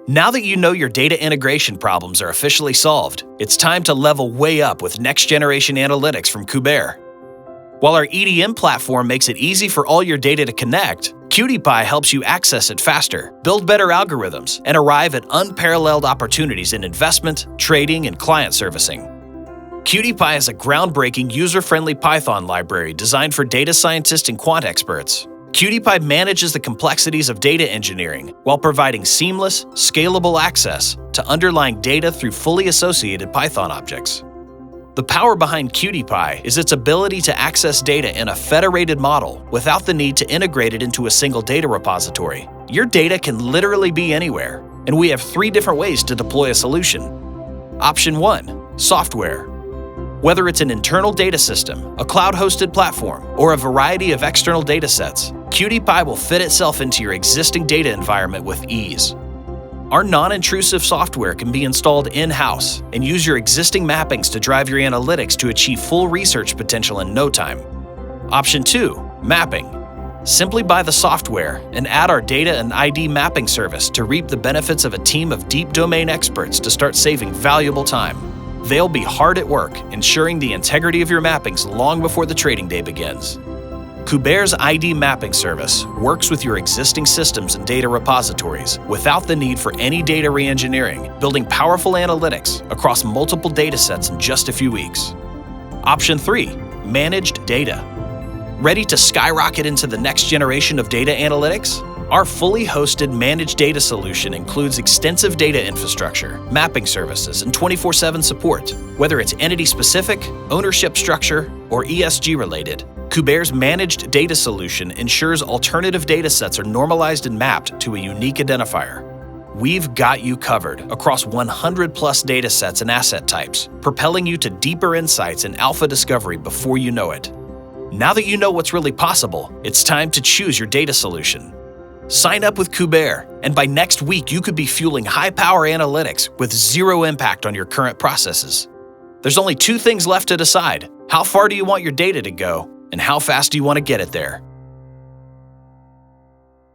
Now that you know your data integration problems are officially solved, it's time to level way up with next-generation analytics from Kuberre. While our EDM platform makes it easy for all your data to connect, QTPy helps you access it faster, build better algorithms, and arrive at unparalleled opportunities in investment, trading, and client servicing. QTPy is a groundbreaking, user-friendly Python library designed for data scientists and quant experts. QTPy manages the complexities of data engineering while providing seamless, scalable access to underlying data through fully associated Python objects. The power behind QTPy is its ability to access data in a federated model without the need to integrate it into a single data repository. Your data can literally be anywhere, and we have 3 different ways to deploy a solution. Option 1. Software. Whether it's an internal data system, a cloud-hosted platform, or a variety of external datasets, QTPy will fit itself into your existing data environment with ease. Our non-intrusive software can be installed in-house and use your existing mappings to drive your analytics to achieve full research potential in no time. Option 2. Mapping. Simply buy the software and add our data and ID mapping service to reap the benefits of a team of deep domain experts to start saving valuable time. They'll be hard at work ensuring the integrity of your mappings long before the trading day begins. Kuberre's ID mapping service works with your existing systems and data repositories without the need for any data re-engineering, building powerful analytics across multiple datasets in just a few weeks. Option 3. Managed data. Ready to skyrocket into the next generation of data analytics? Our fully hosted managed data solution includes extensive data infrastructure, mapping services, and 24/7 support. Whether it's entity-specific, ownership structure, or ESG-related, Kuberre's managed data solution ensures alternative datasets are normalized and mapped to a unique identifier. We've got you covered across 100+ datasets and asset types, propelling you to deeper insights and alpha discovery before you know it. Now that you know what's really possible, it's time to choose your data solution. Sign up with Kuberre, and by next week you could be fueling high-power analytics with zero impact on your current processes. There's only 2 things left to decide: how far do you want your data to go, and how fast do you want to get it there?